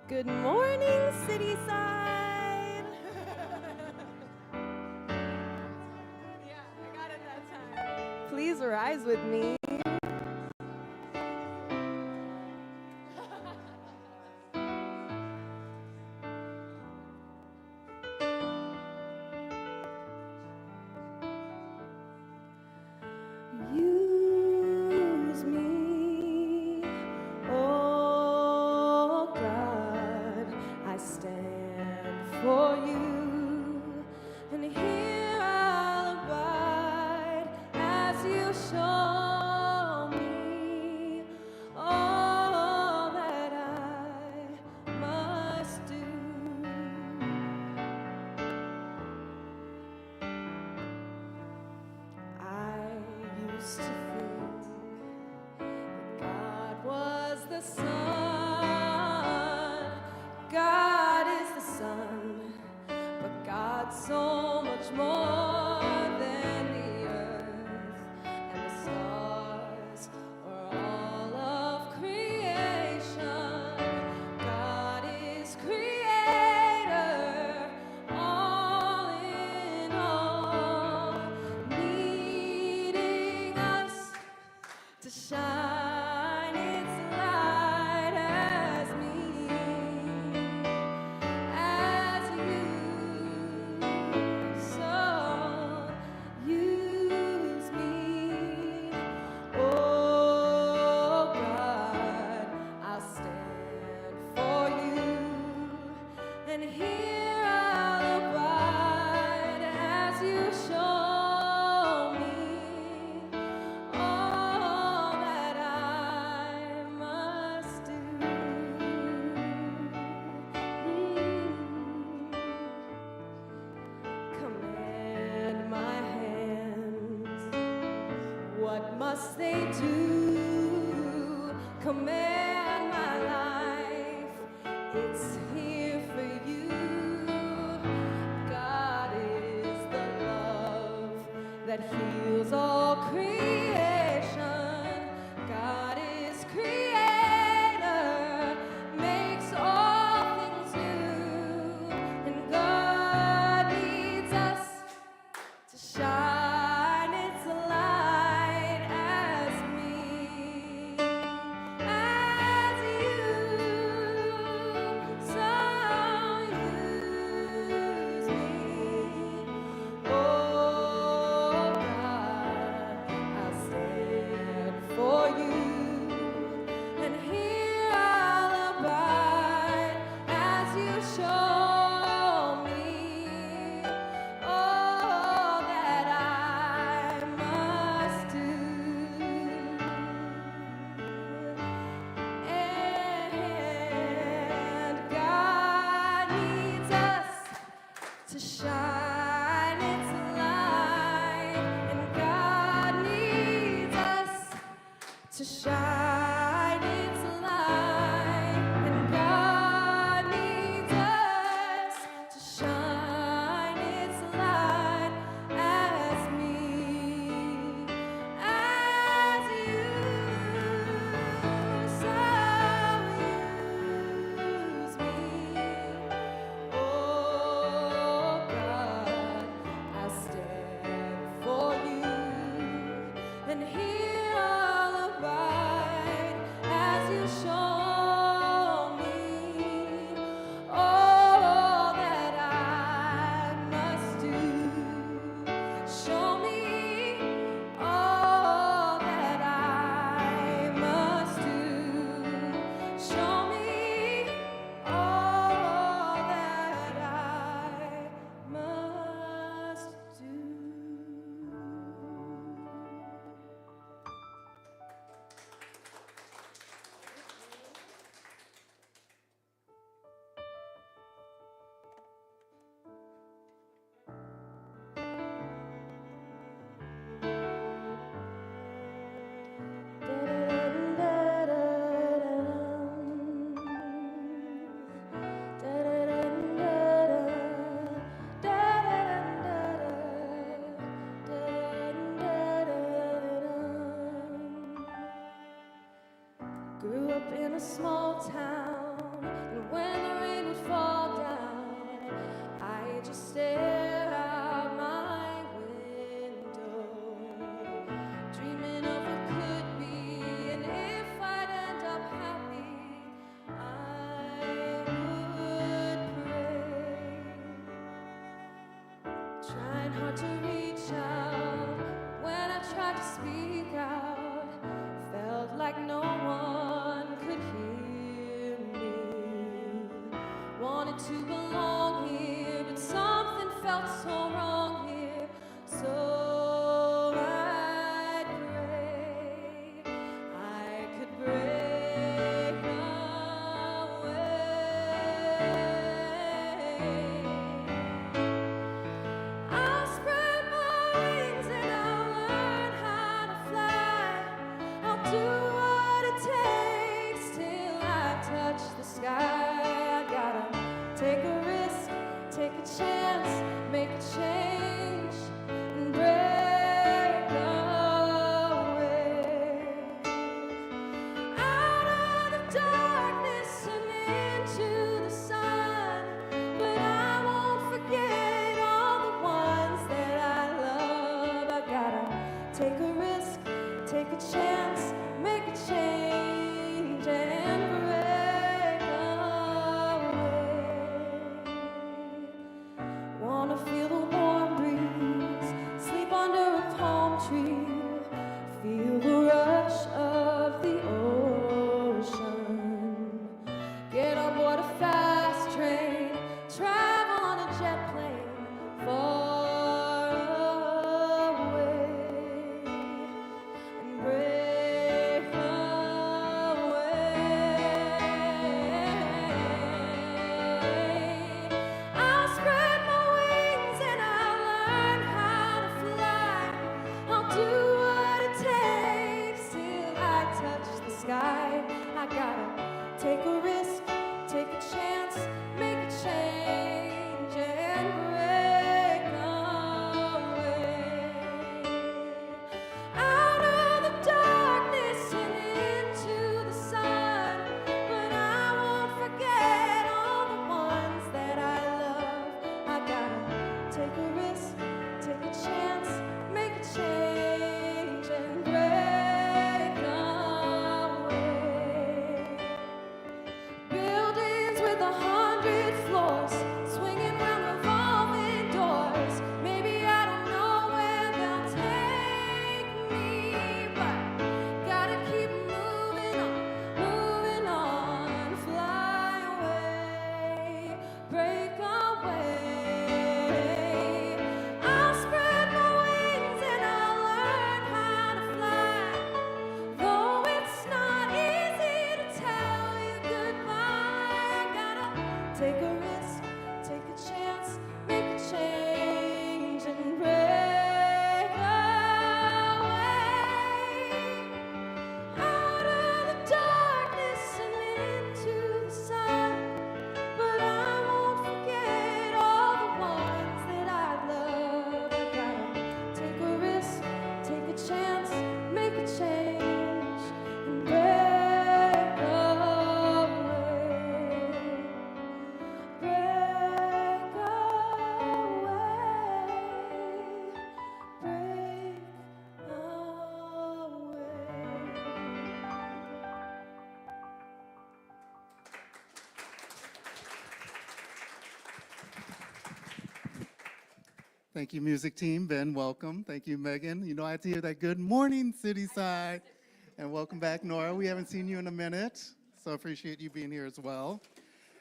Good morning, Cityside. Yeah, I got it that time. Please rise with me. Use me, oh God, I stand for you, and here I'll abide as you show. the sun. God is the sun. But God's so much more than the earth and the stars or all of creation. God is creator, all in all, needing us to shine its light as me, as you. So use me, oh God, I'll stand for you, and here I'll abide as you show me all that I must do. Command my hands, what must they do? Command my life, it's here for you. God is the love that heals all creation. God is creator, makes all things new, and God needs us to shine its light as me, as you. So use me, oh God, I'll stand for you, and here I'll abide as you show me all that I must do. And God needs us to shine its light, and God needs us to shine its light, and God needs us to shine its light as me, as you. So use me, oh God, I stand for you, and here I'll abide as you show me all that I must do. Show me all that I must do. Show me all that I must do. Grew up in a small town, and when the rain would fall down, I just stare out my window, dreaming of what could be, and if I'd end up happy, I would pray. Trying hard to reach out, when I tried to speak out, felt like no one could hear me. Wanted to belong here, but something felt so wrong here. So I'd pray I could break away. I'll spread my wings and I'll learn how to fly. I'll do what it takes till sky. I gotta take a risk, take a chance, make a change and break away. Out of the darkness and into the sun, but I won't forget all the ones that I love. I gotta take a risk, take a chance, make a change and break away. Buildings with 100 floors, swinging round revolving doors. Maybe I don't know where they'll take me, but gotta keep moving on, fly away, break away. I'll spread my wings and I'll learn how to fly. Though it's not easy to tell you goodbye, I gotta take a risk, take a chance, make a change and break away. Out of the darkness and into the sun, but I won't forget all the ones that I love. I gotta take a risk, take a chance, make a change and break away. Break away. Break Thank you, music team. Ben, welcome. Thank you, Megan. You know, I had to hear that good morning, Cityside. And welcome back, Nora. We haven't seen you in a minute, so appreciate you being here as well.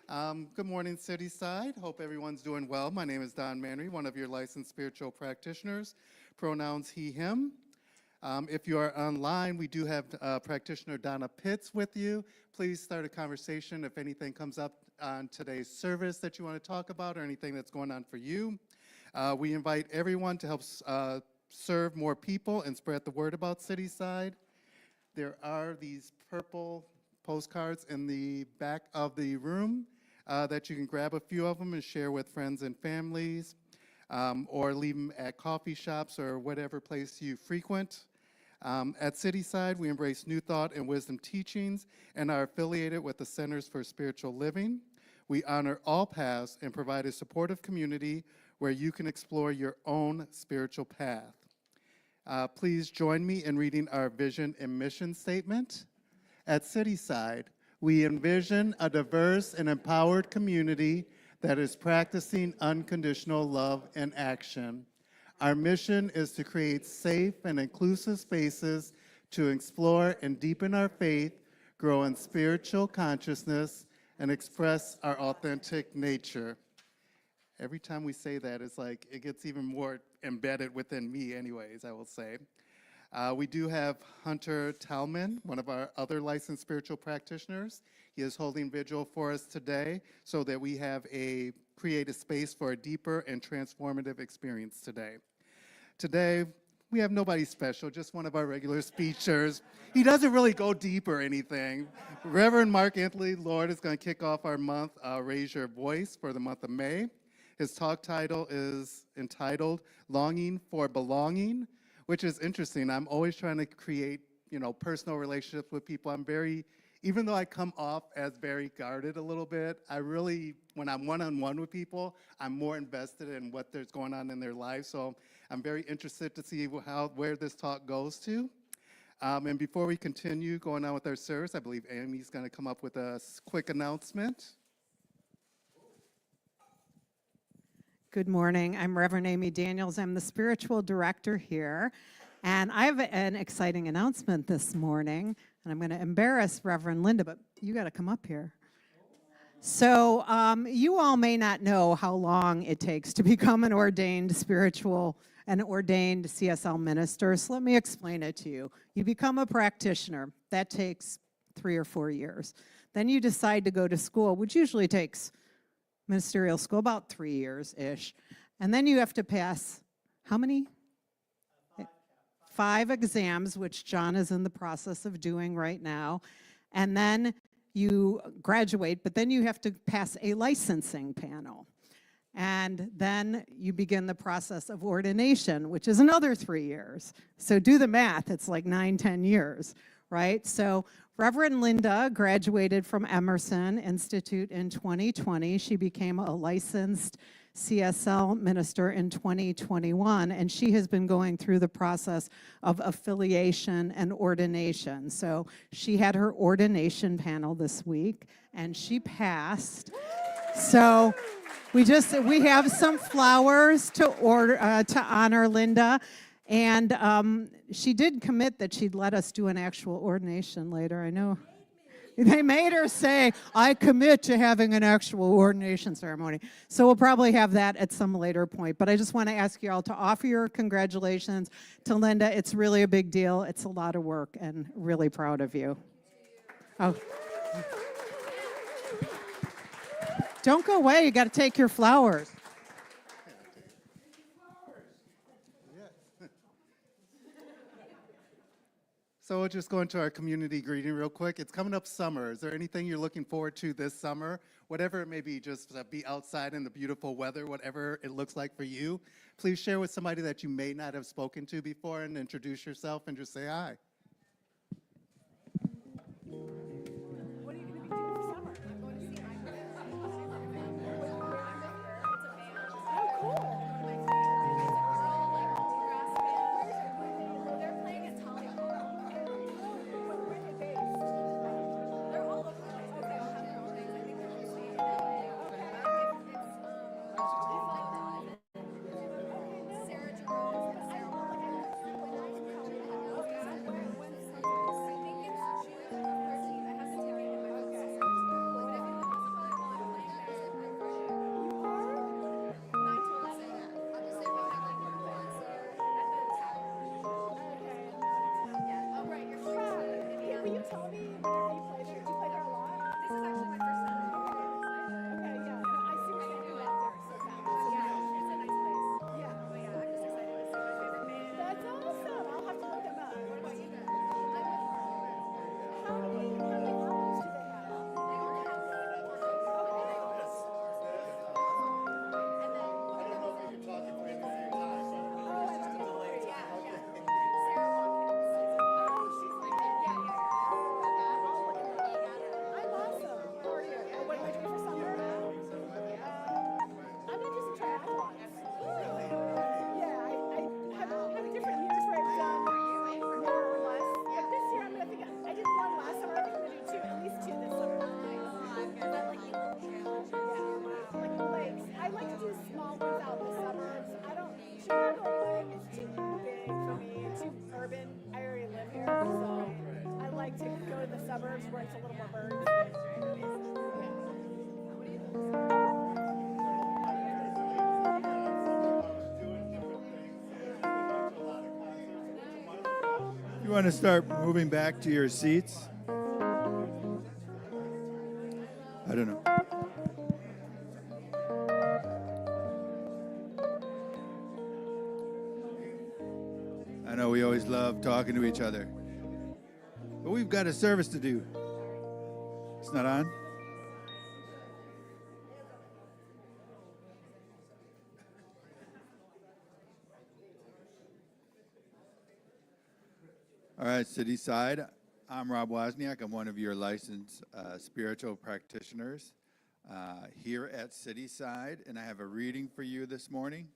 Good morning, Cityside. Hope everyone's doing well. My name is Don Manry, one of your licensed spiritual practitioners. Pronouns he, him. If you are online, we do have practitioner Donna Pitts with you. Please start a conversation if anything comes up on today's service that you want to talk about or anything that's going on for you. We invite everyone to help serve more people and spread the word about Cityside. There are these purple postcards in the back of the room that you can grab a few of them and share with friends and families, or leave them at coffee shops or whatever place you frequent. At Cityside, we embrace new thought and wisdom teachings and are affiliated with the Centers for Spiritual Living. We honor all paths and provide a supportive community where you can explore your own spiritual path. Please join me in reading our vision and mission statement. At Cityside, we envision a diverse and empowered community that is practicing unconditional love in action. Our mission is to create safe and inclusive spaces to explore and deepen our faith, grow in spiritual consciousness, and express our authentic nature. Every time we say that, it's like it gets even more embedded within me anyways, I will say. We do have Hunter Talman, one of our other licensed spiritual practitioners. He is holding vigil for us today so that we have create a space for a deeper and transformative experience today. Today, we have nobody special, just one of our regular speakers. He doesn't really go deep or anything. Reverend Mark Anthony Lord is going to kick off our month, Raise Your Voice, for the month of May. His talk title is entitled Longing for Belonging, which is interesting. I'm always trying to create, personal relationships with people. Even though I come off as very guarded a little bit, when I'm one-on-one with people, I'm more invested in what there's going on in their lives. So I'm very interested to see where this talk goes to. And before we continue going on with our service, I believe Amy's going to come up with a quick announcement. Good morning. I'm Reverend Amy Daniels. I'm the spiritual director here. And I have an exciting announcement this morning. And I'm going to embarrass Reverend Linda, but you got to come up here. So you all may not know how long it takes to become an ordained CSL minister. So let me explain it to you. You become a practitioner. That takes 3 or 4 years. Then you decide to go to school, which usually takes ministerial school, about 3 years-ish. And then you have to pass, how many? 5 exams, which John is in the process of doing right now, and then you graduate, but then you have to pass a licensing panel. And then you begin the process of ordination, which is another 3 years. So do the math, it's like 9-10 years, right? So Reverend Linda graduated from Emerson Institute in 2020. She became a licensed CSL minister in 2021, and she has been going through the process of affiliation and ordination. So she had her ordination panel this week, and she passed. So we have some flowers to honor Linda, and she did commit that she'd let us do an actual ordination later. I know they made her say, "I commit to having an actual ordination ceremony." So we'll probably have that at some later point. But I just want to ask you all to offer your congratulations to Linda. It's really a big deal. It's a lot of work, and really proud of you. Oh. Don't go away. You got to take your flowers. So we'll just go into our community greeting real quick. It's coming up summer. Is there anything you're looking forward to this summer? Whatever it may be, just be outside in the beautiful weather, whatever it looks like for you. Please share with somebody that you may not have spoken to before and introduce yourself and just say hi. What are you going to be doing for summer? I'm going to see my friends. Oh, cool. They're playing at Tollywood. Where are they based? They're all over the place. Okay, I'll have their own names. I think they're mostly in LA. It's Sarah Jerome and Sarah Wallach. Will you tell me if you play there? Do you play there a lot? This is actually my first time. Okay, yeah. I see what you're doing out there. So fast. Yeah, it's a nice place. Yeah. But yeah, I'm just excited to see my favorite band. That's awesome. I'll have to look them up. What about you guys? I'm with How many albums do they have? They only have 4. Okay. And then I don't know if you're talking to me at the same time. Oh, it's delayed. Yeah. Sarah Watkins. Oh, she's like, yeah. I'll look at that. I'm awesome. How are you? What am I doing for summer? I'm gonna do some triathlons. Really? Yeah, I have different years where I've done more or less. But this year I did one last summer. I think I'm gonna do at least 2 this summer. Is that like a little challenge? Yeah, like lakes. I like to do small ones out in the suburbs. Chicago is too big for me. It's too urban. I already live here, so I like to go to the suburbs where it's a little more birds. You want to start moving back to your seats? I don't know. I know we always love talking to each other, but we've got a service to do. It's not on? All right, City Side. I'm Rob Wozniak. I'm one of your licensed spiritual practitioners here at City Side, and I have a reading for you this morning.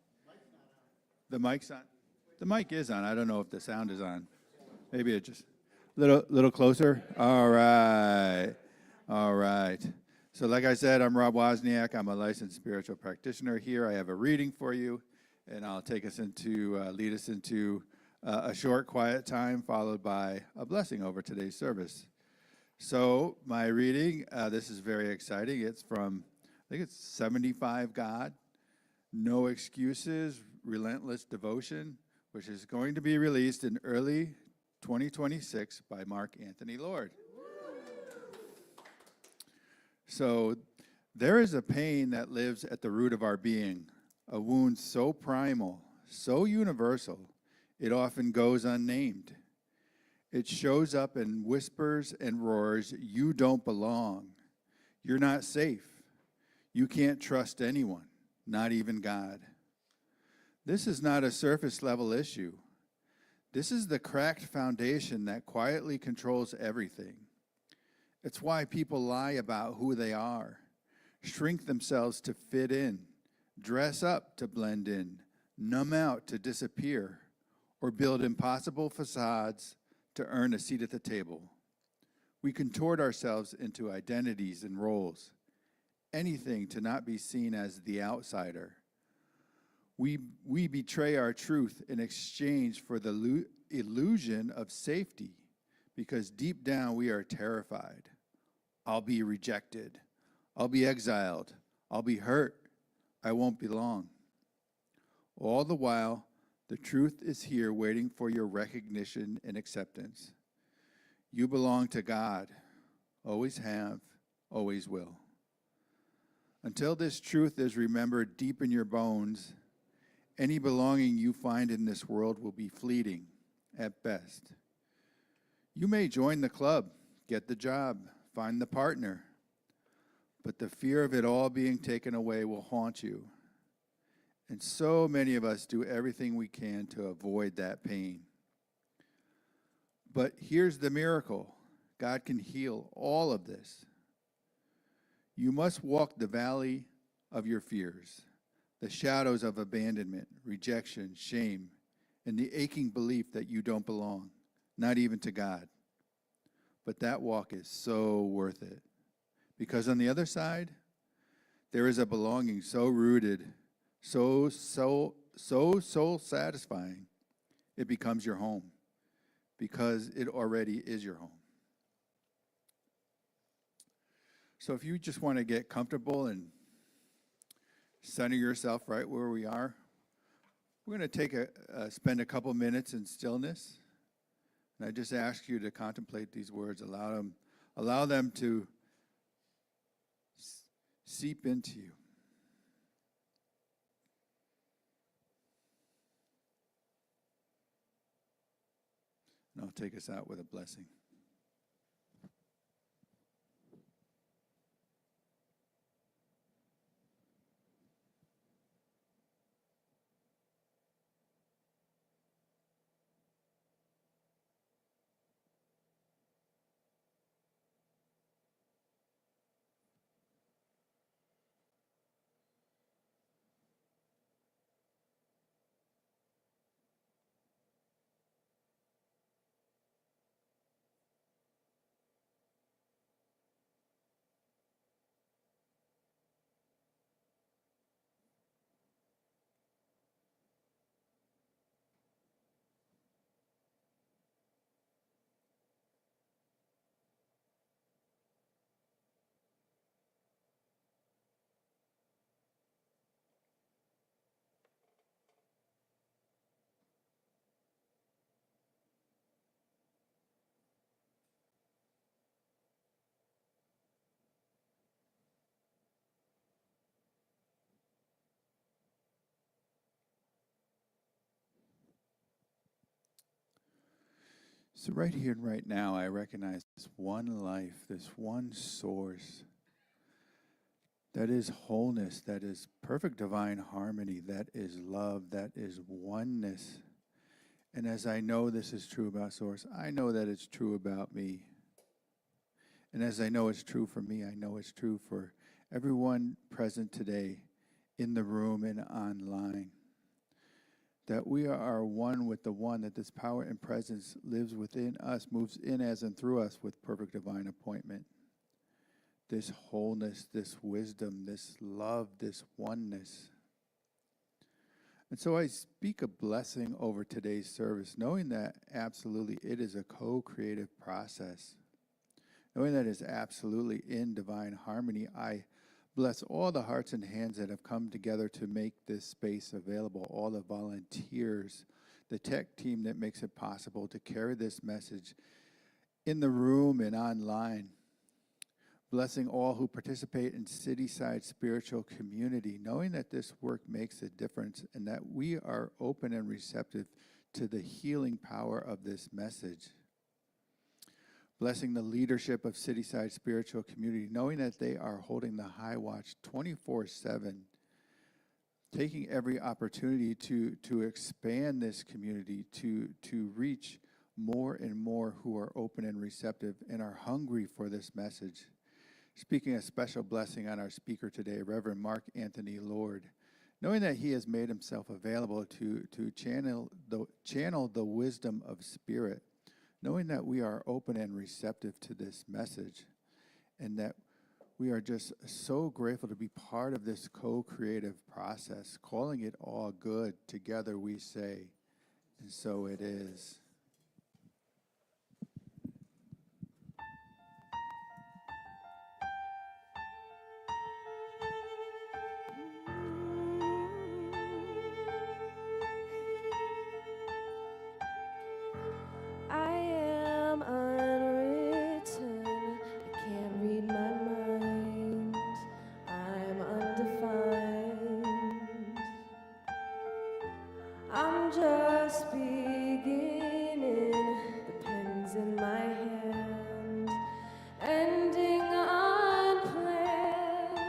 The mic's on. The mic is on. I don't know if the sound is on. Maybe it just little closer. All right. So like I said, I'm Rob Wozniak. I'm a licensed spiritual practitioner here. I have a reading for you, and I'll lead us into a short, quiet time followed by a blessing over today's service. So my reading, this is very exciting. It's from, I think it's 75 God, No Excuses, Relentless Devotion, which is going to be released in early 2026 by Mark Anthony Lord. So there is a pain that lives at the root of our being, a wound so primal, so universal, It often goes unnamed. It shows up and whispers and roars, "You don't belong. You're not safe. You can't trust anyone, not even God." This is not a surface level issue. This is the cracked foundation that quietly controls everything. It's why people lie about who they are, shrink themselves to fit in, dress up to blend in, numb out to disappear, or build impossible facades to earn a seat at the table. We contort ourselves into identities and roles, anything to not be seen as the outsider. We betray our truth in exchange for the illusion of safety, because deep down we are terrified. I'll be rejected. I'll be exiled. I'll be hurt. I won't belong. All the while, the truth is here waiting for your recognition and acceptance. You belong to God. Always have, always will. Until this truth is remembered deep in your bones, any belonging you find in this world will be fleeting at best. You may join the club, get the job, find the partner, but the fear of it all being taken away will haunt you. And so many of us do everything we can to avoid that pain. But here's the miracle. God can heal all of this. You must walk the valley of your fears, the shadows of abandonment, rejection, shame, and the aching belief that you don't belong, not even to God. But that walk is so worth it, because on the other side, there is a belonging so rooted, so soul satisfying, it becomes your home, because it already is your home. So if you just want to get comfortable and center yourself right where we are, we're going to spend a couple minutes in stillness. And I just ask you to contemplate these words, allow them to seep into you. And I'll take us out with a blessing. So right here and right now, I recognize this one life, this one source that is wholeness, that is perfect divine harmony, that is love, that is oneness. And as I know this is true about Source, I know that it's true about me. And as I know it's true for me, I know it's true for everyone present today in the room and online. That we are one with the one, that this power and presence lives within us, moves in as and through us with perfect divine appointment. This wholeness, this wisdom, this love, this oneness. And so I speak a blessing over today's service, knowing that absolutely it is a co-creative process. Knowing that it's absolutely in divine harmony, I bless all the hearts and hands that have come together to make this space available, all the volunteers, the tech team that makes it possible to carry this message in the room and online. Blessing all who participate in Cityside Spiritual Community, knowing that this work makes a difference and that we are open and receptive to the healing power of this message. Blessing the leadership of Cityside Spiritual Community, knowing that they are holding the high watch 24/7, taking every opportunity to expand this community, to reach more and more who are open and receptive and are hungry for this message. Speaking a special blessing on our speaker today, Reverend Mark Anthony Lord, knowing that he has made himself available to channel the wisdom of Spirit, knowing that we are open and receptive to this message, and that we are just so grateful to be part of this co-creative process, calling it all good. Together we say, and so it is. I am unwritten, I can't read my mind, I'm undefined. I'm just beginning, the pen's in my hand, ending unplanned,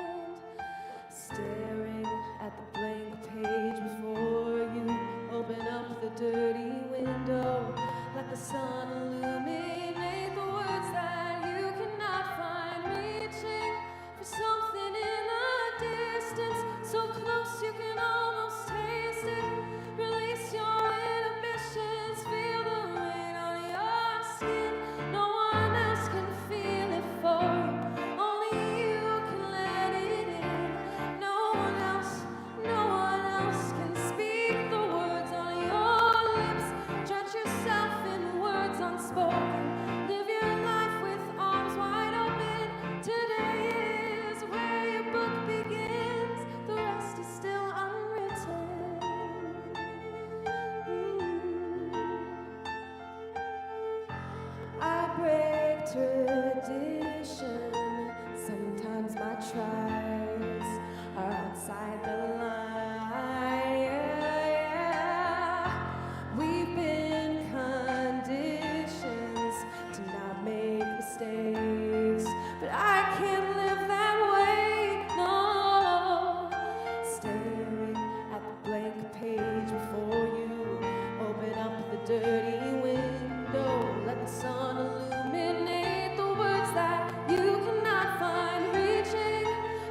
staring at the blank page before you, open up the dirty window, let the sun illuminate the words that you cannot find, reaching for something in the distance, so close you can almost taste it. Release your inhibitions, feel the rain on your skin. No one else can feel it for you, only you can let it in. No one else can speak the words on your lips. Drench yourself in words unspoken. Live your life with arms wide open. Today is where your book begins. The rest is still unwritten. I break tradition. Sometimes my tries are outside the line. Yeah. We've been conditioned to not make mistakes, but I can't live that way. No, staring at the blank page before you, open up the dirty window, let the sun illuminate the words that you cannot find, reaching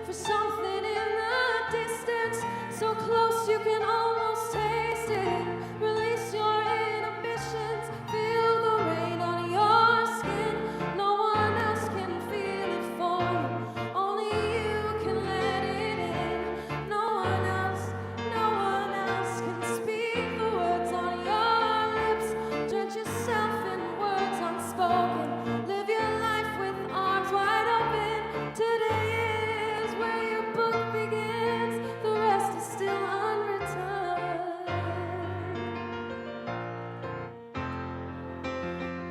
for something in the distance, so close you can almost taste it. Release your inhibitions, feel the rain on your skin. No one else can feel it for you, only you can let it in. No one else can speak the words on your lips. Drench yourself in words unspoken. Live your life with arms wide open. Today is where your book begins. The rest is still unwritten.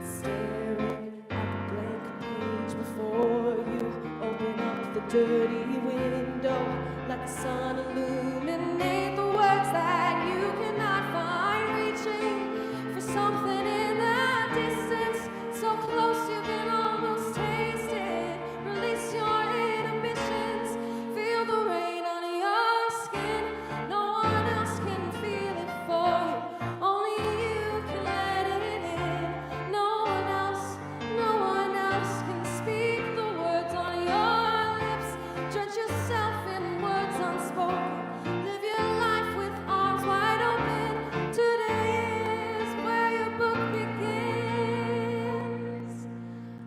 Staring at the blank page before you, open up the dirty window, let the sun illuminate the words that you cannot find, reaching for something in the distance, so close you can almost taste it. Release your inhibitions, feel the rain on your skin. No one else can feel it for you, only you can let it in. No one else can speak the words on your lips. Drench yourself in words unspoken. Live your life with arms wide open. Today is where your book begins.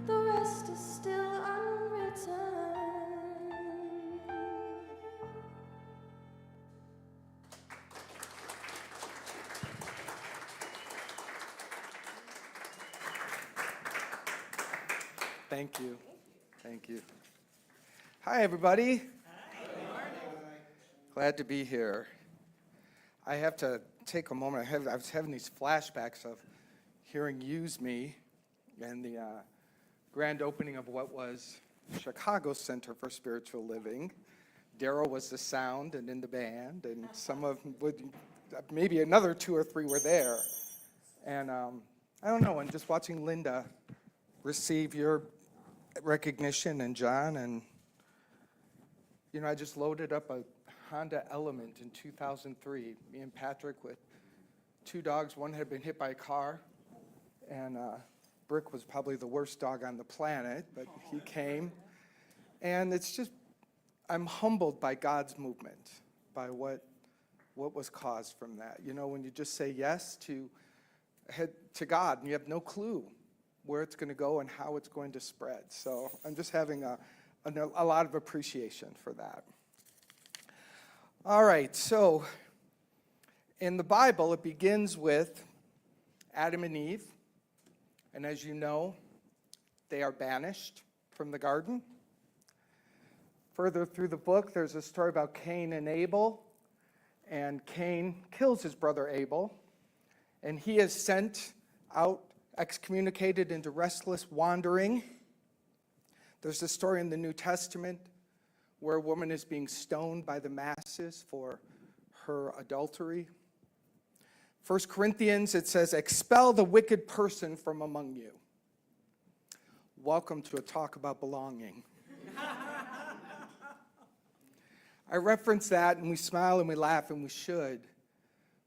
The rest is still unwritten. Thank you. Thank you. Hi, everybody. Glad to be here. I have to take a moment. I was having these flashbacks of hearing Use Me and the grand opening of what was Chicago Center for Spiritual Living. Daryl was the sound and in the band, and some of maybe another 2 or 3 were there. And I don't know, and just watching Linda receive your recognition and John, and I just loaded up a Honda Element in 2003, me and Patrick with 2 dogs. One had been hit by a car, and Brick was probably the worst dog on the planet, but he came. And it's just, I'm humbled by God's movement, by what was caused from that. When you just say yes to God, and you have no clue where it's going to go and how it's going to spread. So I'm just having a lot of appreciation for that. All right, so in the Bible, it begins with Adam and Eve. And as you know, they are banished from the garden. Further through the book, there's a story about Cain and Abel. And Cain kills his brother Abel. And he is sent out, excommunicated into restless wandering. There's a story in the New Testament where a woman is being stoned by the masses for her adultery. 1 Corinthians, it says, expel the wicked person from among you. Welcome to a talk about belonging. I reference that, and we smile and we laugh, and we should,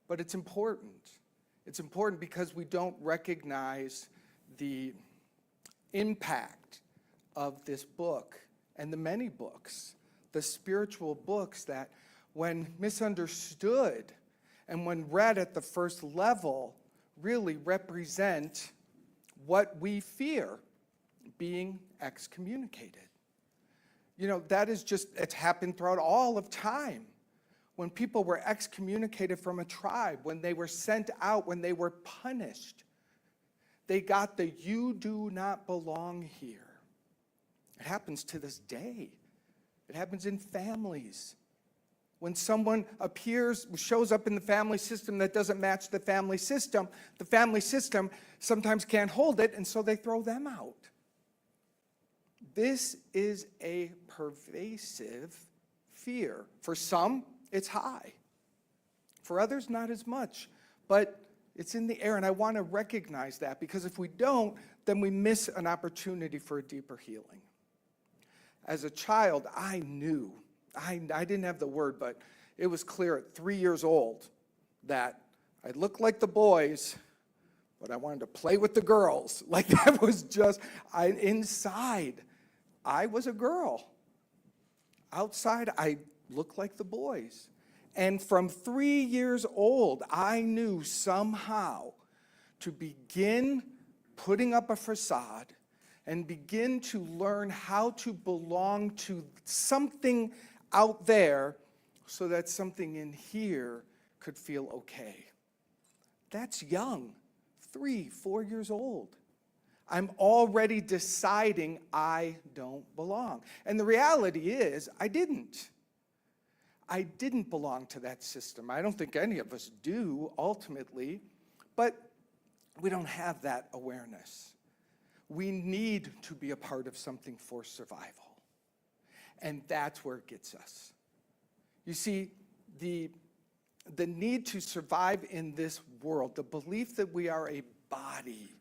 but it's important. It's important because we don't recognize the impact of this book and the many books, the spiritual books that, when misunderstood and when read at the first level, really represent what we fear, being excommunicated. That is just, it's happened throughout all of time. When people were excommunicated from a tribe, when they were sent out, when they were punished, they got the "you do not belong here." It happens to this day. It happens in families. When someone shows up in the family system that doesn't match the family system sometimes can't hold it, and so they throw them out. This is a pervasive fear. For some, it's high. For others, not as much. But it's in the air, and I want to recognize that, because if we don't, then we miss an opportunity for a deeper healing. As a child, I knew, I didn't have the word, but it was clear at 3 years old that I looked like the boys, but I wanted to play with the girls. Like, that was just, inside, I was a girl. Outside, I looked like the boys. And from 3 years old, I knew somehow to begin putting up a facade and begin to learn how to belong to something out there so that something in here could feel okay. That's young, 3, 4 years old. I'm already deciding I don't belong. And the reality is, I didn't. I didn't belong to that system. I don't think any of us do, ultimately, but we don't have that awareness. We need to be a part of something for survival. And that's where it gets us. You see, the need to survive in this world, the belief that we are a body,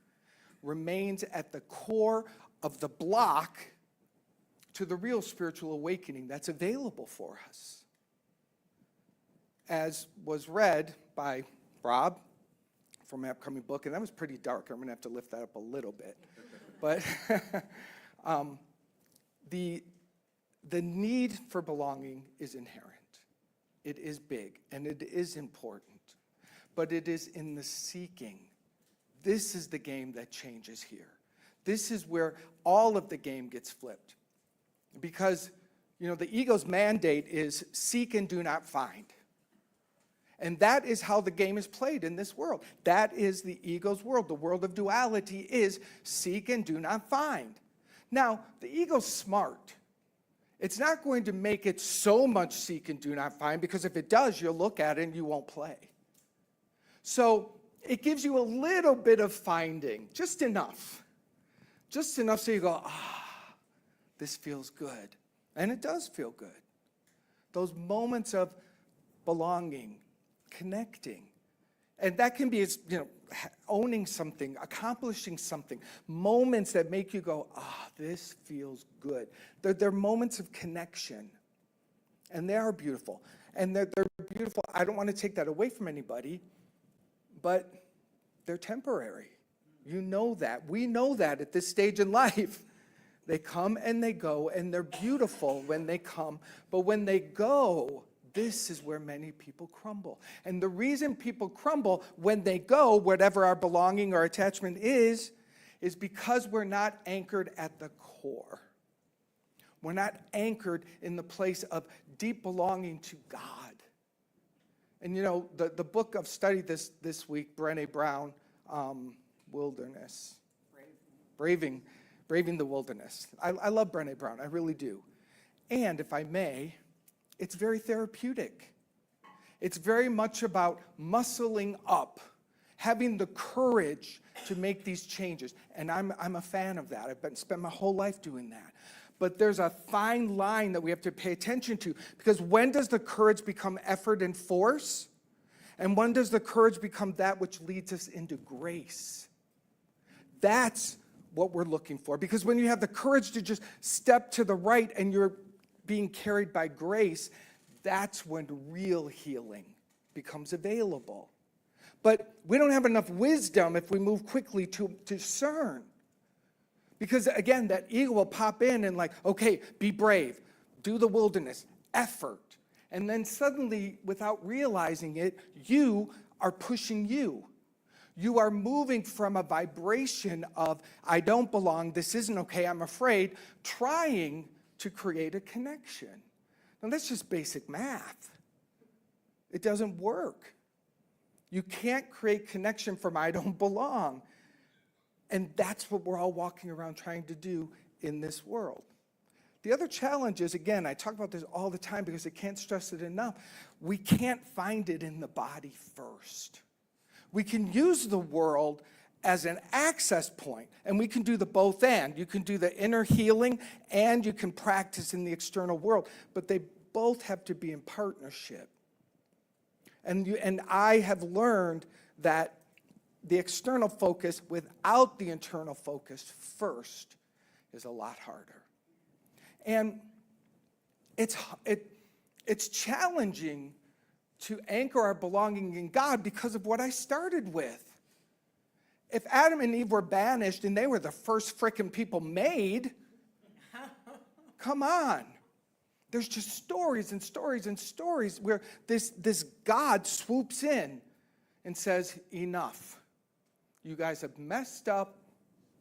remains at the core of the block to the real spiritual awakening that's available for us. As was read by Rob from my upcoming book, and that was pretty dark. I'm going to have to lift that up a little bit. But the need for belonging is inherent. It is big, and it is important. But it is in the seeking. This is the game that changes here. This is where all of the game gets flipped. Because, the ego's mandate is seek and do not find. And that is how the game is played in this world. That is the ego's world. The world of duality is seek and do not find. Now, the ego's smart. It's not going to make it so much seek and do not find, because if it does, you'll look at it and you won't play. So it gives you a little bit of finding, just enough. Just enough so you go, this feels good. And it does feel good. Those moments of belonging, connecting. And that can be, owning something, accomplishing something, moments that make you go, this feels good. They're moments of connection, and they are beautiful. And they're beautiful. I don't want to take that away from anybody, but they're temporary. You know that. We know that at this stage in life. They come and they go, and they're beautiful when they come. But when they go, this is where many people crumble. And the reason people crumble when they go, whatever our belonging or attachment is because we're not anchored at the core. We're not anchored in the place of deep belonging to God. And the book of study this week, Brené Brown, Wilderness. Braving the Wilderness. I love Brené Brown, I really do. And if I may, it's very therapeutic. It's very much about muscling up, having the courage to make these changes. And I'm a fan of that. I've spent my whole life doing that. But there's a fine line that we have to pay attention to, because when does the courage become effort and force? And when does the courage become that which leads us into grace? That's what we're looking for. Because when you have the courage to just step to the right and you're being carried by grace, that's when real healing becomes available. But we don't have enough wisdom if we move quickly to discern. Because again, that ego will pop in and okay, be brave, do the wilderness, effort. And then suddenly, without realizing it, you are pushing you. You are moving from a vibration of, I don't belong, this isn't okay, I'm afraid, trying to create a connection. Now that's just basic math. It doesn't work. You can't create connection from I don't belong. And that's what we're all walking around trying to do in this world. The other challenge is, again, I talk about this all the time because I can't stress it enough, we can't find it in the body first. We can use the world as an access point, and we can do the both and. You can do the inner healing, and you can practice in the external world, but they both have to be in partnership. And I have learned that the external focus without the internal focus first is a lot harder. And it's challenging to anchor our belonging in God because of what I started with. If Adam and Eve were banished and they were the first frickin' people made, come on. There's just stories and stories and stories where this God swoops in and says, enough. You guys have messed up.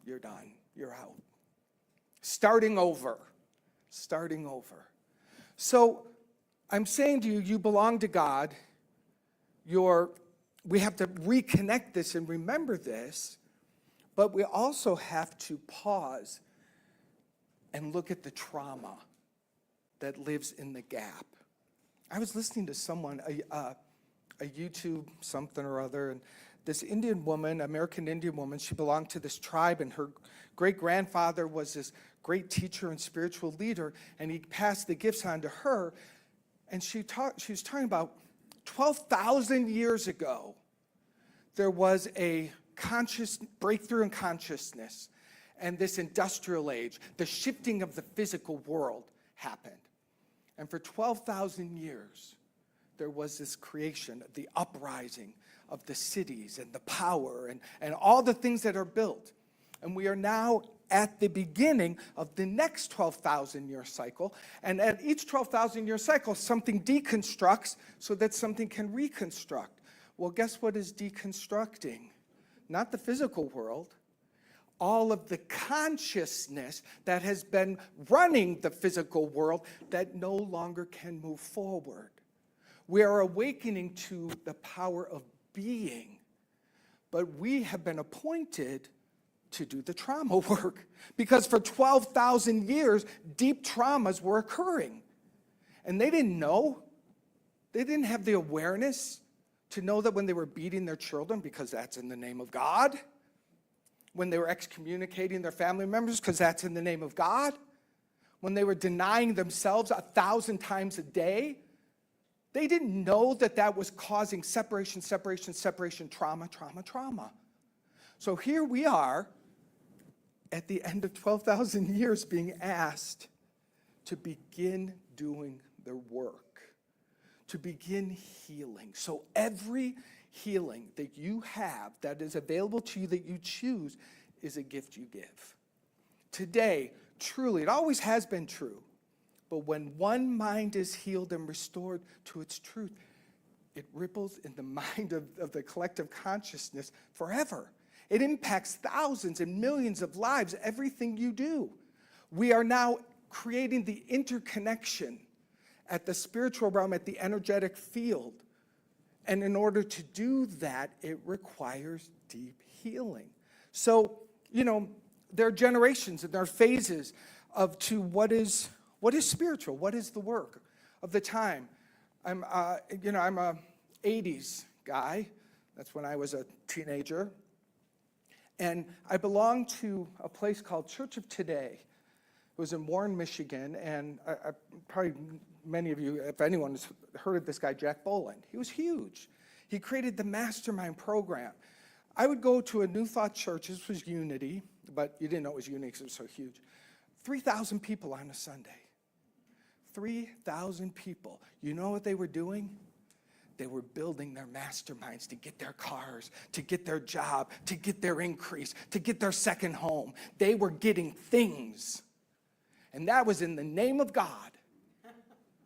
You're done. You're out. Starting over. Starting over. So I'm saying to you, you belong to God. We have to reconnect this and remember this, but we also have to pause and look at the trauma that lives in the gap. I was listening to someone, a YouTube something or other, and this Indian woman, American Indian woman, she belonged to this tribe, and her great-grandfather was this great teacher and spiritual leader, and he passed the gifts on to her, and she was talking about 12,000 years ago, there was a conscious breakthrough in consciousness, and this industrial age, the shifting of the physical world happened. And for 12,000 years, there was this creation, the uprising of the cities and the power and all the things that are built. And we are now at the beginning of the next 12,000-year cycle. And at each 12,000-year cycle, something deconstructs so that something can reconstruct. Well, guess what is deconstructing? Not the physical world. All of the consciousness that has been running the physical world that no longer can move forward. We are awakening to the power of being, but we have been appointed to do the trauma work because for 12,000 years, deep traumas were occurring. And they didn't know. They didn't have the awareness to know that when they were beating their children, because that's in the name of God, when they were excommunicating their family members, because that's in the name of God, when they were denying themselves 1,000 times a day, They didn't know that that was causing separation, trauma. So here we are at the end of 12,000 years being asked to begin doing the work, to begin healing. So every healing that you have that is available to you, that you choose, is a gift you give. Today, truly, it always has been true, but when one mind is healed and restored to its truth, it ripples in the mind of the collective consciousness forever. It impacts thousands and millions of lives, everything you do. We are now creating the interconnection at the spiritual realm, at the energetic field. And in order to do that, it requires deep healing. So, there are generations and there are phases to what is spiritual, what is the work of the time. I'm a 80s guy. That's when I was a teenager. And I belonged to a place called Church of Today. It was in Warren, Michigan, and I probably many of you, if anyone has heard of this guy, Jack Boland. He was huge. He created the Mastermind program. I would go to a New Thought church. This was Unity, but you didn't know it was Unity because it was so huge. 3,000 people on a Sunday. 3,000 people. You know what they were doing? They were building their masterminds to get their cars, to get their job, to get their increase, to get their second home. They were getting things. And that was in the name of God.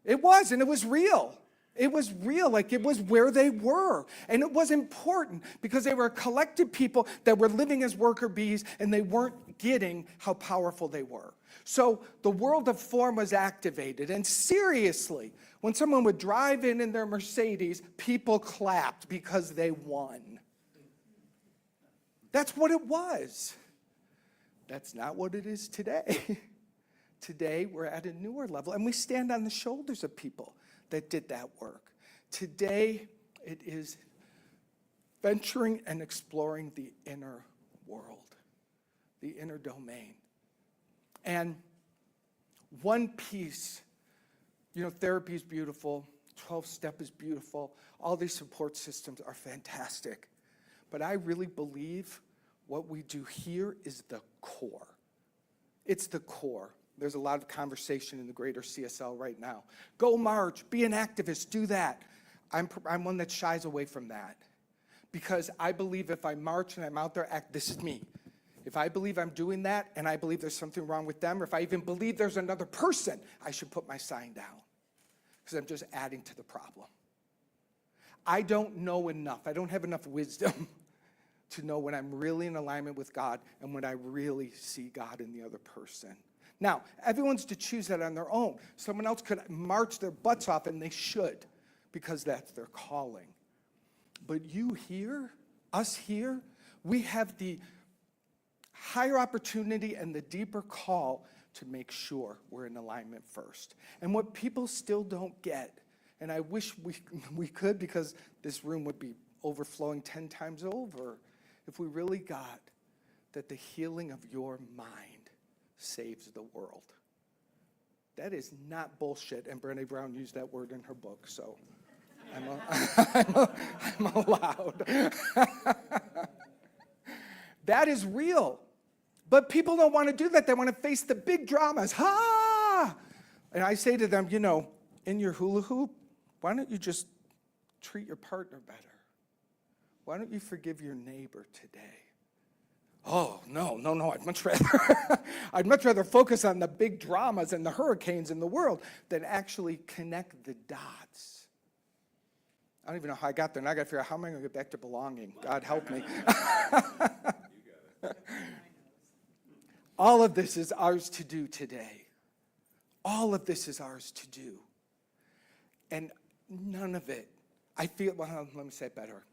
It was, and it was real. It was real, like it was where they were. And it was important because they were a collective people that were living as worker bees, and they weren't getting how powerful they were. So the world of form was activated. And seriously, when someone would drive in their Mercedes, people clapped because they won. That's what it was. That's not what it is today. Today, we're at a newer level, and we stand on the shoulders of people that did that work. Today, it is venturing and exploring the inner world, the inner domain. And one piece, therapy is beautiful, 12-step is beautiful, all these support systems are fantastic. But I really believe what we do here is the core. It's the core. There's a lot of conversation in the greater CSL right now. Go march, be an activist, do that. I'm one that shies away from that. Because I believe if I march and I'm out there, this is me. If I believe I'm doing that and I believe there's something wrong with them, or if I even believe there's another person, I should put my sign down. Because I'm just adding to the problem. I don't know enough. I don't have enough wisdom to know when I'm really in alignment with God and when I really see God in the other person. Now, everyone's to choose that on their own. Someone else could march their butts off, and they should, because that's their calling. But you here, us here, we have the higher opportunity and the deeper call to make sure we're in alignment first. And what people still don't get, and I wish we could, because this room would be overflowing 10 times over, if we really got that the healing of your mind saves the world. That is not bullshit, and Brené Brown used that word in her book, so I'm allowed. That is real. But people don't want to do that. They want to face the big dramas. Ha! And I say to them, in your hula hoop, why don't you just treat your partner better? Why don't you forgive your neighbor today? Oh, no, I'd much rather focus on the big dramas and the hurricanes in the world than actually connect the dots. I don't even know how I got there, and I got to figure out how am I going to get back to belonging. God help me. All of this is ours to do today. All of this is ours to do. And none of it, let me say it better.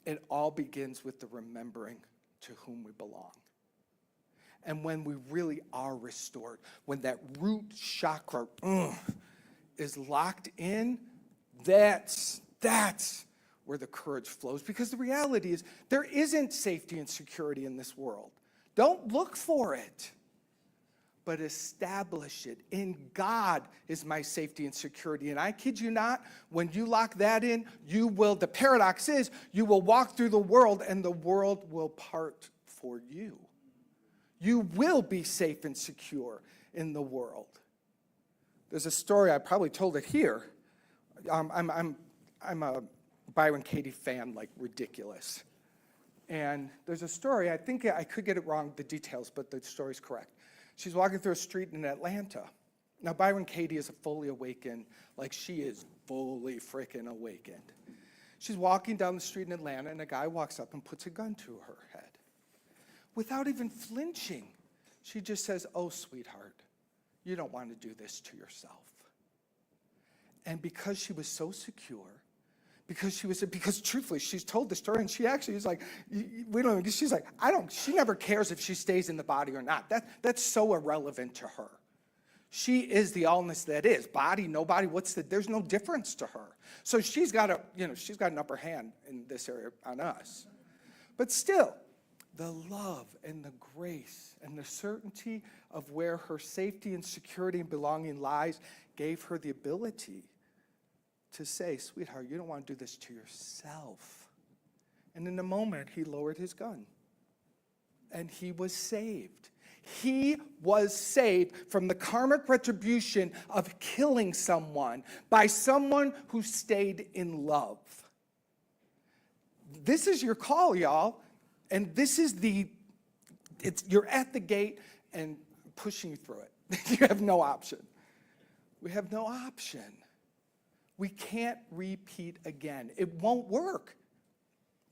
It all begins with the remembering to whom we belong. And when we really are restored, when that root chakra is locked in, that's where the courage flows. Because the reality is there isn't safety and security in this world. Don't look for it. but establish it. In God is my safety and security. And I kid you not, when you lock that in, the paradox is, you will walk through the world and the world will part for you. You will be safe and secure in the world. There's a story, I probably told it here. I'm a Byron Katie fan, like ridiculous. And there's a story, I think I could get it wrong, the details, but the story's correct. She's walking through a street in Atlanta. Now, Byron Katie is fully awakened, like she is fully freaking awakened. She's walking down the street in Atlanta, and a guy walks up and puts a gun to her head. Without even flinching, she just says, "Oh, sweetheart, you don't want to do this to yourself." And because she was so secure, because truthfully, she's told the story, and she actually is like, she's like, she never cares if she stays in the body or not. That's so irrelevant to her. She is the allness that is. Body, no body, there's no difference to her. So she's got an upper hand in this area on us. But still, the love and the grace and the certainty of where her safety and security and belonging lies gave her the ability to say, "Sweetheart, you don't want to do this to yourself." And in a moment, he lowered his gun. And he was saved. He was saved from the karmic retribution of killing someone by someone who stayed in love. This is your call, y'all. And this is you're at the gate and pushing you through it. You have no option. We have no option. We can't repeat again. It won't work.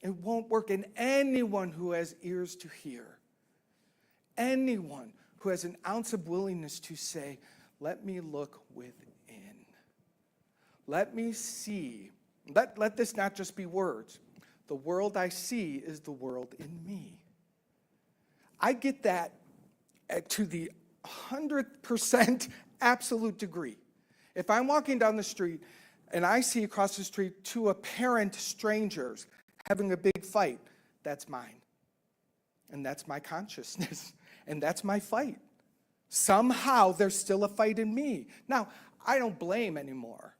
It won't work. And anyone who has ears to hear, anyone who has an ounce of willingness to say, "Let me look within. Let me see. Let this not just be words. The world I see is the world in me." I get that to the 100% absolute degree. If I'm walking down the street and I see across the street two apparent strangers having a big fight, that's mine. And that's my consciousness. And that's my fight. Somehow there's still a fight in me. Now, I don't blame anymore.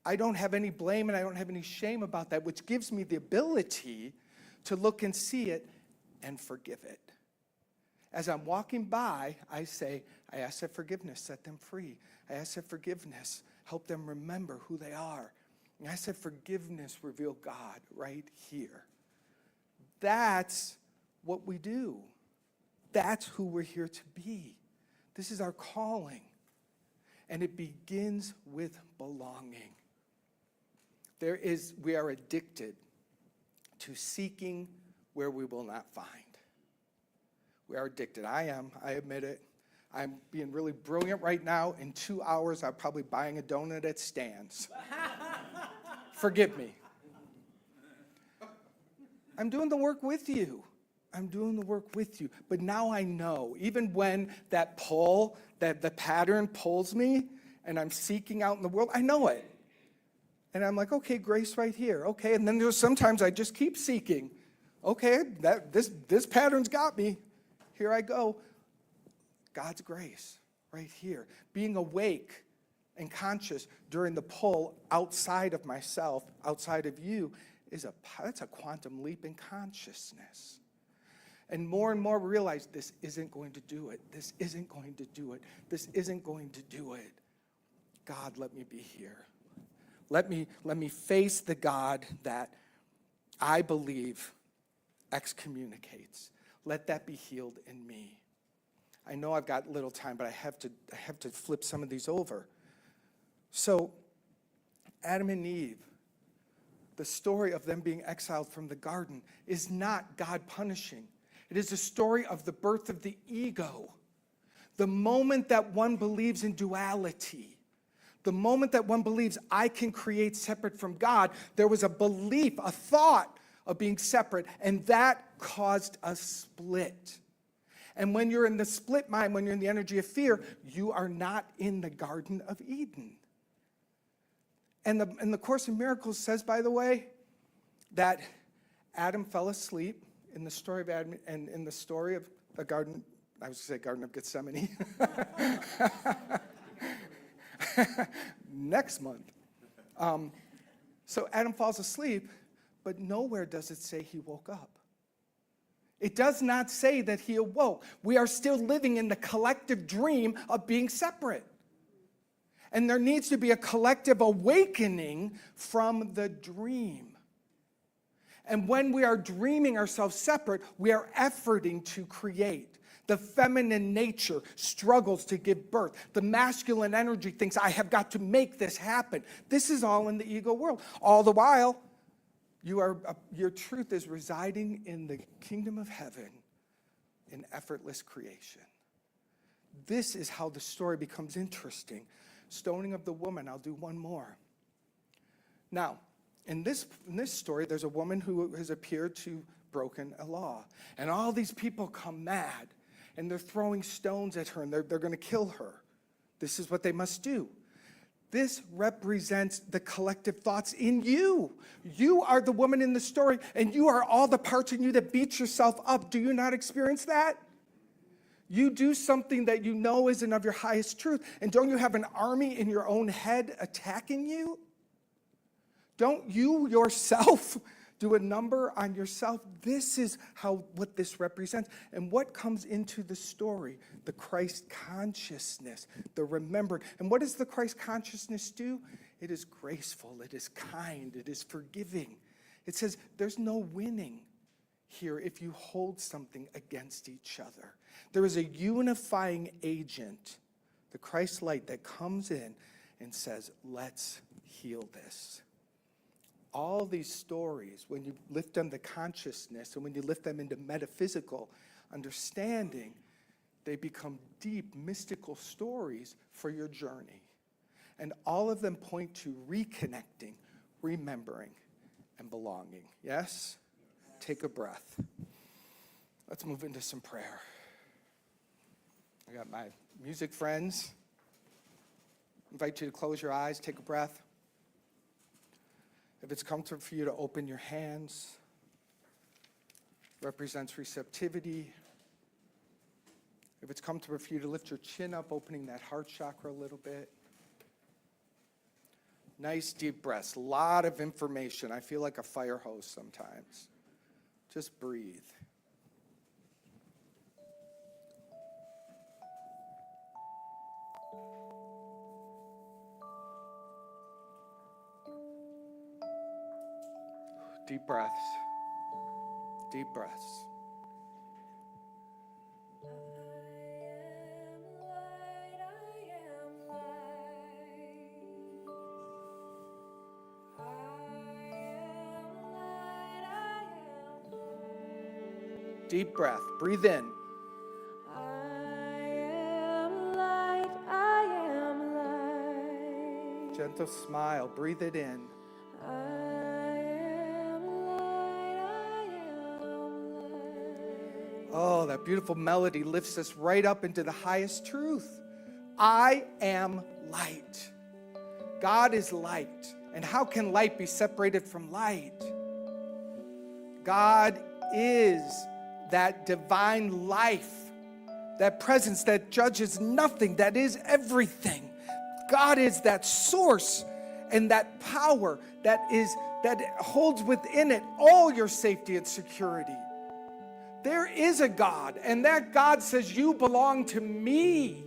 I don't have any blame and I don't have any shame about that, which gives me the ability to look and see it and forgive it. As I'm walking by, I say, I ask that forgiveness, set them free. I ask that forgiveness, help them remember who they are. And I ask that forgiveness, reveal God right here. That's what we do. That's who we're here to be. This is our calling. And it begins with belonging. We are addicted to seeking where we will not find. We are addicted. I admit it. I'm being really brilliant right now. In 2 hours, I'm probably buying a donut at Stan's. Forgive me. I'm doing the work with you. I'm doing the work with you. But now I know, even when that pull, that the pattern pulls me, and I'm seeking out in the world, I know it. And I'm like, okay, grace right here. Okay, and then there's sometimes I just keep seeking. Okay, this pattern's got me. Here I go. God's grace right here. Being awake and conscious during the pull outside of myself, outside of you, that's a quantum leap in consciousness. And more realize this isn't going to do it. This isn't going to do it. This isn't going to do it. God, let me be here. Let me face the God that I believe excommunicates. Let that be healed in me. I know I've got little time, but I have to flip some of these over. So, Adam and Eve, the story of them being exiled from the garden is not God punishing. It is a story of the birth of the ego. The moment that one believes in duality, the moment that one believes I can create separate from God, there was a belief, a thought of being separate, and that caused a split. And when you're in the split mind, when you're in the energy of fear, you are not in the Garden of Eden. And the Course in Miracles says, by the way, that Adam fell asleep in the story of Adam and in the story of the Garden I was going to say Garden of Gethsemane. Next month. So Adam falls asleep, but nowhere does it say he woke up. It does not say that he awoke. We are still living in the collective dream of being separate. And there needs to be a collective awakening from the dream. And when we are dreaming ourselves separate, we are efforting to create. The feminine nature struggles to give birth. The masculine energy thinks, I have got to make this happen. This is all in the ego world. All the while, your truth is residing in the kingdom of heaven in effortless creation. This is how the story becomes interesting. Stoning of the woman, I'll do one more. Now, in this story, there's a woman who has appeared to broken a law. And all these people come mad, and they're throwing stones at her, and they're going to kill her. This is what they must do. This represents the collective thoughts in you. You are the woman in the story, and you are all the parts in you that beat yourself up. Do you not experience that? You do something that you know isn't of your highest truth, and don't you have an army in your own head attacking you? Don't you yourself do a number on yourself? This is what this represents. And what comes into the story? The Christ consciousness, the remembering. And what does the Christ consciousness do? It is graceful, it is kind, it is forgiving. It says there's no winning here if you hold something against each other. There is a unifying agent, the Christ light, that comes in and says, let's heal this. All these stories, when you lift them to consciousness and when you lift them into metaphysical understanding, they become deep, mystical stories for your journey. And all of them point to reconnecting, remembering, and belonging. Yes? Take a breath. Let's move into some prayer. I got my music friends. I invite you to close your eyes, take a breath. If it's comfortable for you to open your hands, represents receptivity. If it's comfortable for you to lift your chin up, opening that heart chakra a little bit. Nice deep breaths, a lot of information. I feel like a fire hose sometimes. Just breathe. Deep breaths. Deep breaths. Deep breath. Breathe in. I am light, I am light. Gentle smile. Breathe it in. I am light, I am light. Oh, that beautiful melody lifts us right up into the highest truth. I am light. God is light. And how can light be separated from light? God is that divine life, that presence that judges nothing, that is everything. God is that source and that power that holds within it all your safety and security. There is a God, and that God says, you belong to me.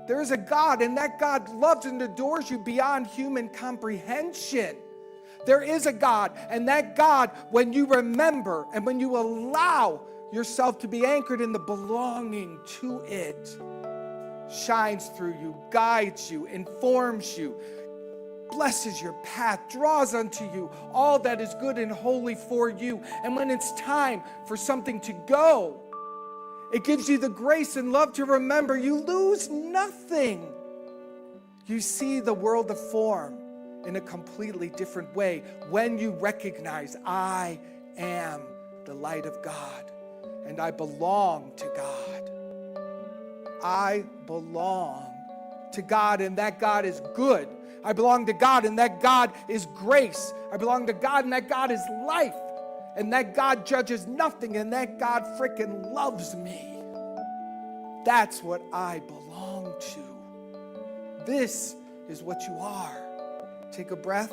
There is a God, and that God loves and adores you beyond human comprehension. There is a God, and that God, when you remember and when you allow yourself to be anchored in the belonging to it, shines through you, guides you, informs you, blesses your path, draws unto you all that is good and holy for you. And when it's time for something to go, it gives you the grace and love to remember you lose nothing. You see the world of form in a completely different way when you recognize I am the light of God and I belong to God. I belong to God, and that God is good. I belong to God, and that God is grace. I belong to God, and that God is life. And that God judges nothing, and that God frickin' loves me. That's what I belong to. This is what you are. Take a breath.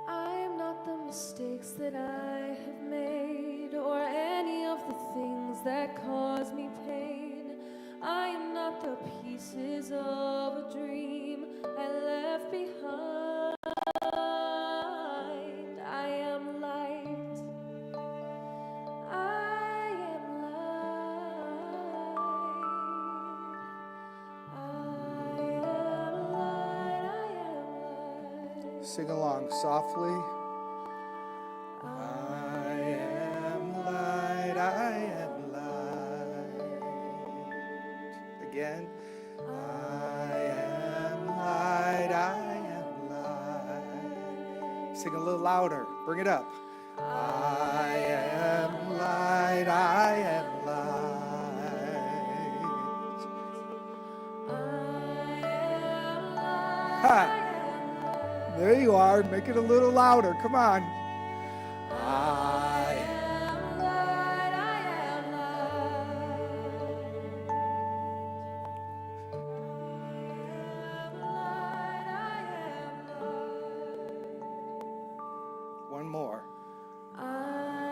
I am not the mistakes that I have made, or any of the things that cause me pain. I am not the pieces of a dream I left behind. I am light. I am light. I am light. I am light. Sing along softly. I am light, I am light. Again. I am light, I am light. Sing a little louder. Bring it up. I am light, I am light. Ha! There you are. Make it a little louder. Come on. I am light, I am light. I am light. One more. I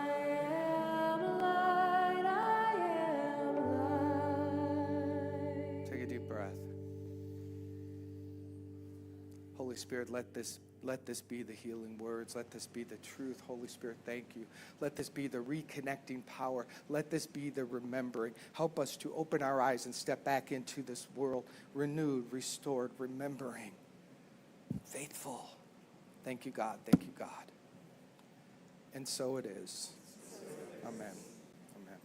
am light, I am light. Take a deep breath. Holy Spirit, let this be the healing words. Let this be the truth. Holy Spirit, thank you. Let this be the reconnecting power. Let this be the remembering. Help us to open our eyes and step back into this world renewed, restored, remembering, faithful. Thank you, God. Thank you, God. And so it is. Amen. Amen.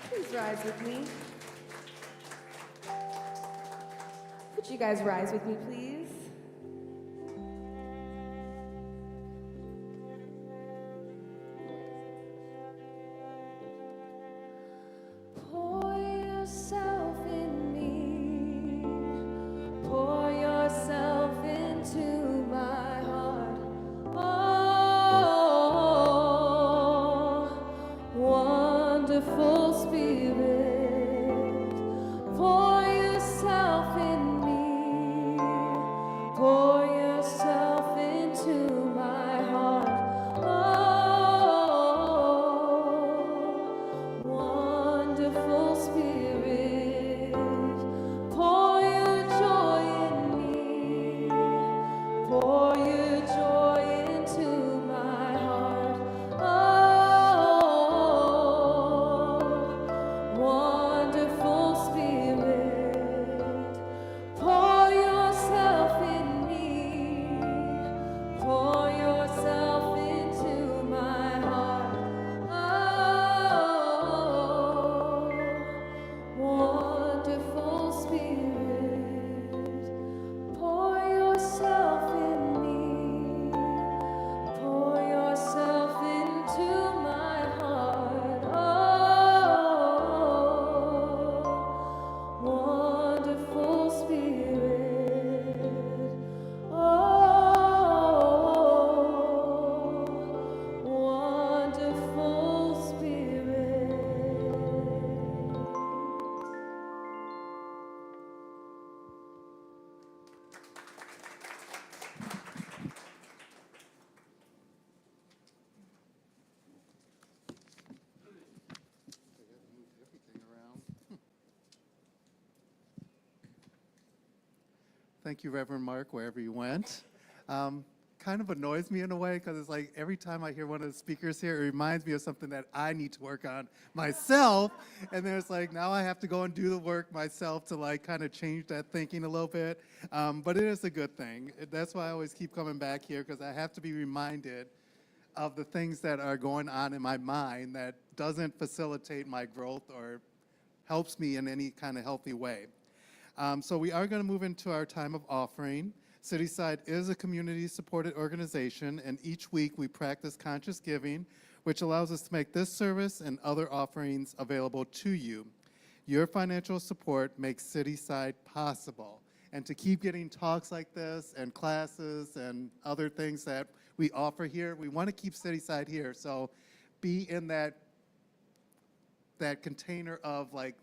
Please rise with me. Would you guys rise with me, please? Pour yourself in me. Pour yourself into my heart. Oh, wonderful Spirit. Pour yourself in me. Pour yourself into my heart. Oh, wonderful Spirit. Pour your joy in me. Pour your joy into my heart. Oh, wonderful Spirit. Pour yourself in me. Pour yourself into my heart. Oh, wonderful Spirit. Pour yourself in me. Pour yourself into my heart. Oh, wonderful Spirit. Oh, wonderful Spirit. Thank you, Reverend Mark, wherever you went. Kind of annoys me in a way because it's like every time I hear one of the speakers here, it reminds me of something that I need to work on myself. And then it's like, now I have to go and do the work myself to like kind of change that thinking a little bit. But it is a good thing. That's why I always keep coming back here, because I have to be reminded of the things that are going on in my mind that doesn't facilitate my growth or helps me in any kind of healthy way. So we are going to move into our time of offering. Cityside is a community-supported organization, and each week we practice conscious giving, which allows us to make this service and other offerings available to you. Your financial support makes Cityside possible. And to keep getting talks like this and classes and other things that we offer here. We want to keep Cityside here, so be in that container of like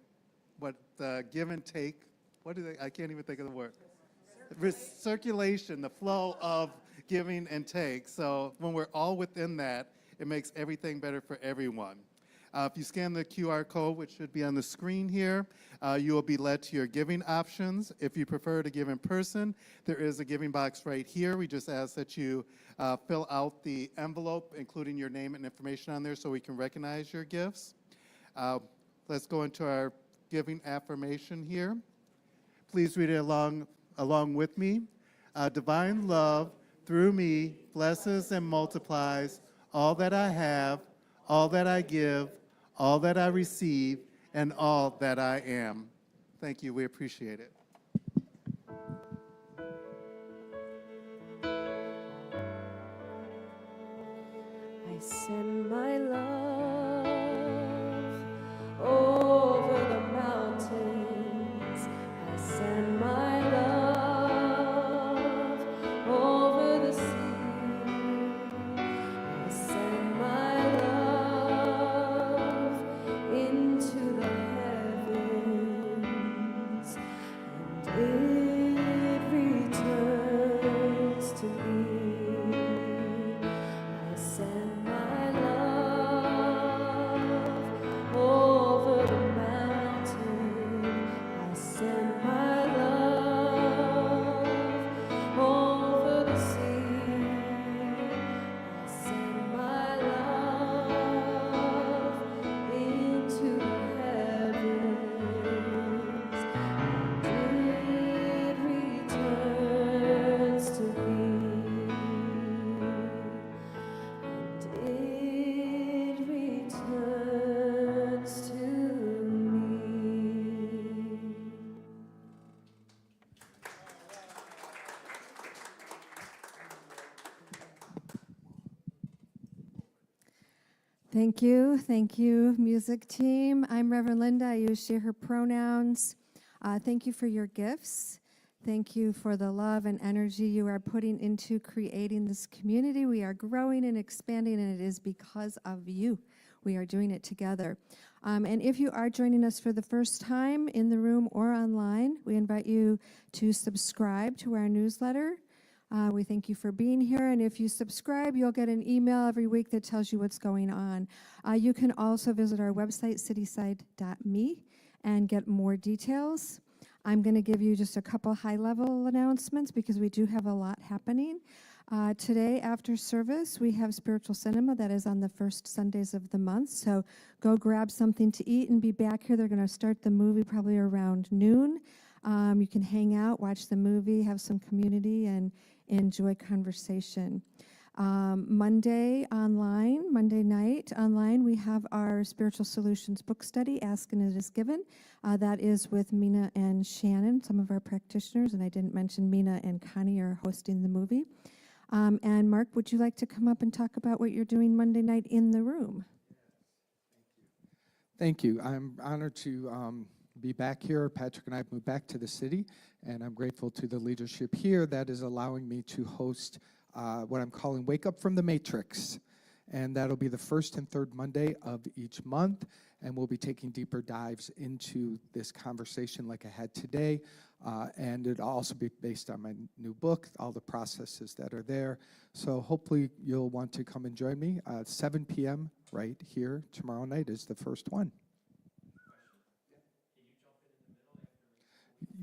what the give and take. What do they? I can't even think of the word. Circulation, the flow of giving and take. So when we're all within that, it makes everything better for everyone. If you scan the QR code, which should be on the screen here, you will be led to your giving options. If you prefer to give in person, there is a giving box right here. We just ask that you fill out the envelope, including your name and information on there so we can recognize your gifts. Let's go into our giving affirmation here. Please read it along with me. Divine love through me blesses and multiplies all that I have, all that I give, all that I receive, and all that I am. Thank you. We appreciate it. I send my love over the mountains. I send my love over the sea. I send my love into the heavens, and it returns to me. I send my love over the mountain. I send my love over the sea. I send my love into the heavens, and it returns to me. And it returns to me. Thank you, music team. I'm Reverend Linda. I use she, her pronouns. Thank you for your gifts. Thank you for the love and energy you are putting into creating this community. We are growing and expanding, and it is because of you. We are doing it together. And if you are joining us for the first time in the room or online, we invite you to subscribe to our newsletter. We thank you for being here, and if you subscribe, you'll get an email every week that tells you what's going on. You can also visit our website, cityside.me, and get more details. I'm going to give you just a couple high-level announcements because we do have a lot happening. Today, after service, we have spiritual cinema that is on the first Sundays of the month, so go grab something to eat and be back here. They're going to start the movie probably around noon. You can hang out, watch the movie, have some community, and enjoy conversation. Monday night online, we have our Spiritual Solutions book study, Ask and It Is Given. That is with Mina and Shannon, some of our practitioners, and I didn't mention Mina and Connie are hosting the movie. And Mark, would you like to come up and talk about what you're doing Monday night in the room? Thank you. I'm honored to be back here. Patrick and I have moved back to the city, and I'm grateful to the leadership here that is allowing me to host what I'm calling Wake Up from the Matrix. And that'll be the first and third Monday of each month, and we'll be taking deeper dives into this conversation like I had today. And it'll also be based on my new book, all the processes that are there. So hopefully you'll want to come and join me. 7 p.m. right here tomorrow night is the first one.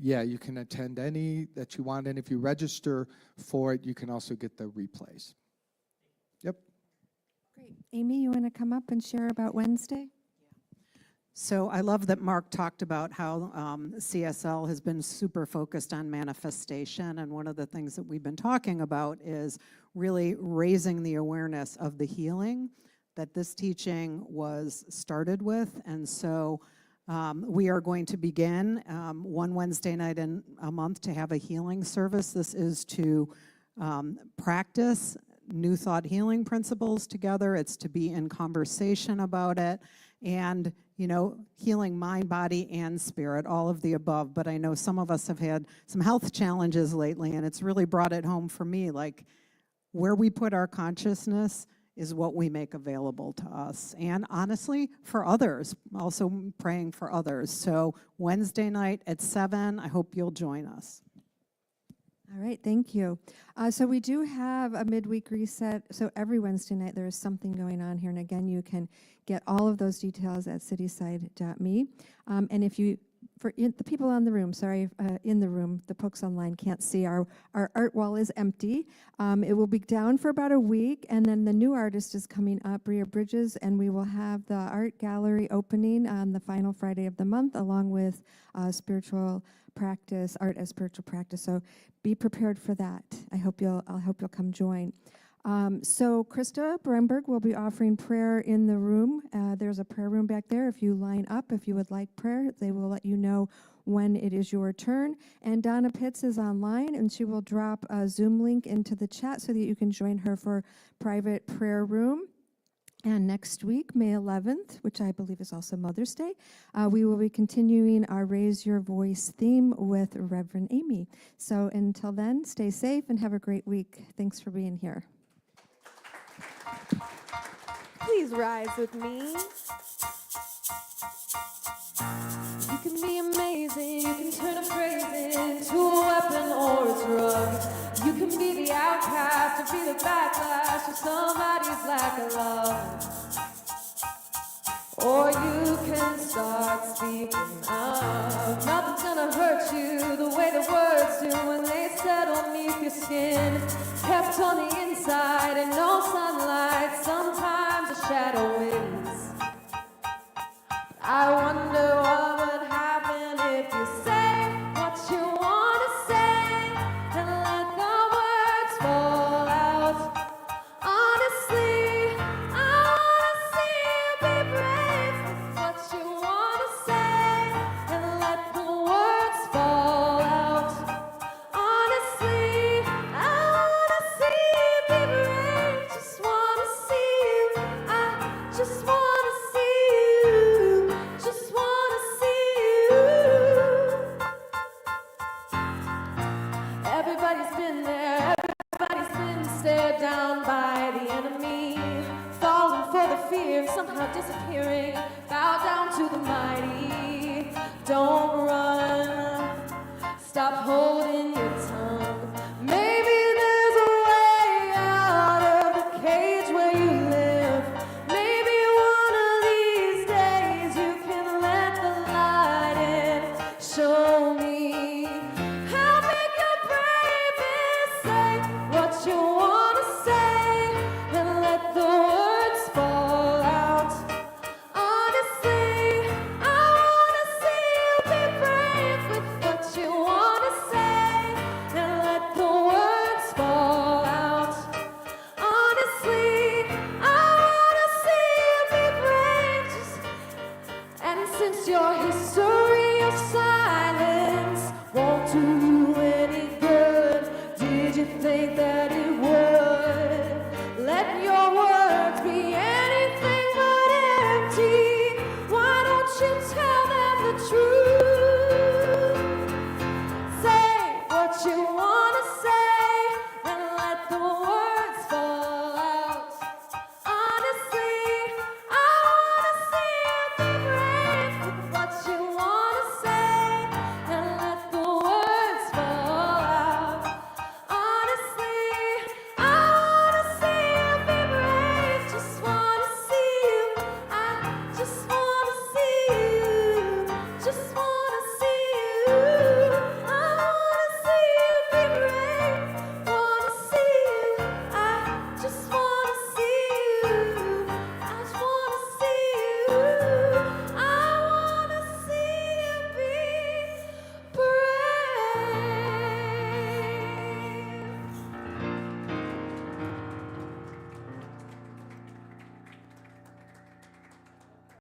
Yeah, you can attend any that you want, and if you register for it, you can also get the replays. Yep. Great. Amy, you want to come up and share about Wednesday? So I love that Mark talked about how CSL has been super focused on manifestation, and one of the things that we've been talking about is really raising the awareness of the healing that this teaching was started with. And so we are going to begin one Wednesday night in a month to have a healing service. This is to practice New Thought healing principles together. It's to be in conversation about it, and healing mind, body, and spirit, all of the above. But I know some of us have had some health challenges lately, and it's really brought it home for me, like, where we put our consciousness is what we make available to us. And honestly, for others, also praying for others. So Wednesday night at 7, I hope you'll join us. All right, thank you. So we do have a midweek reset. So every Wednesday night there is something going on here. And again, you can get all of those details at cityside.me. And if you, the people in the room, the folks online can't see, our art wall is empty. It will be down for about a week, and then the new artist is coming up, Bria Bridges, and we will have the art gallery opening on the final Friday of the month, along with spiritual practice, art as spiritual practice. So be prepared for that. I hope you'll come join. So Krista Bremberg will be offering prayer in the room. There's a prayer room back there. If you line up, if you would like prayer, they will let you know when it is your turn. And Donna Pitts is online, and she will drop a Zoom link into the chat so that you can join her for private prayer room. And next week, May 11th, which I believe is also Mother's Day, we will be continuing our Raise Your Voice theme with Reverend Amy. So until then, stay safe and have a great week. Thanks for being here. Please rise with me. You can be amazing, you can turn a phrase into a weapon or a drug. You can be the outcast or be the backlash of somebody's lack of love. Or you can start speaking up. Nothing's gonna hurt you the way the words do when they settle beneath your skin. Kept on the inside and no sunlight, sometimes a shadow wins. I wonder what would happen if you say what you want to say and let the words fall out. Honestly, I want to see you be brave with what you want to say and let the words fall out. Honestly, I want to see you be brave. Just want to see you. I just want to see you. Just want to see you. Everybody's been there. Everybody's been stared down by the enemy, falling for the fear, somehow disappearing. Bow down to the mighty. Don't run. Stop holding your